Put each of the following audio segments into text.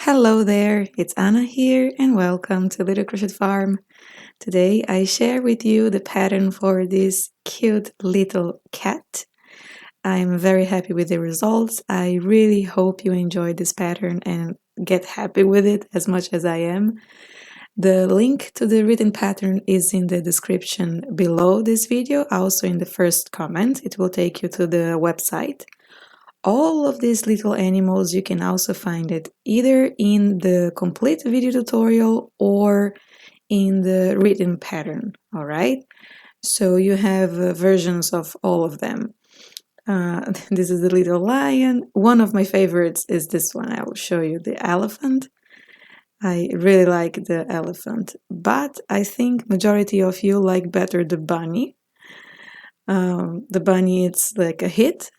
Hello there, it's Anna here and welcome to Little Crochet Farm. Today I share with you the pattern for this cute little cat. I'm very happy with the results. I really hope you enjoy this pattern and get happy with it as much as I am. The link to the written pattern is in the description below this video, also in the first comment. It will take you to the website. All of these little animals, you can also find it either in the complete video tutorial or in the written pattern, all right? So you have versions of all of them. This is the little lion. One of my favorites is this one. I will show you the elephant. I really like the elephant, but I think majority of you like better the bunny. The bunny, it's like a hit.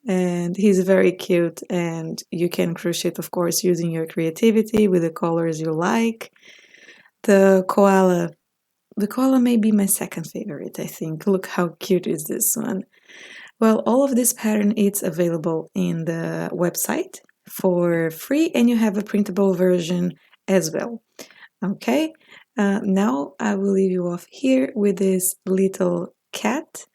And he's very cute, and you can crochet, of course, using your creativity with the colors you like. The koala may be my second favorite, I think. Look how cute is this one. Well, all of this pattern is available in the website for free, and you have a printable version as well. Okay, now I will leave you off here with this little cat.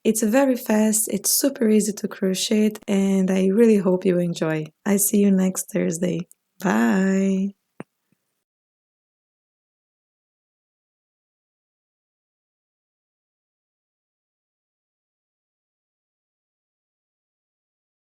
It's very fast, it's super easy to crochet, and I really hope you enjoy. I see you next Thursday. Bye!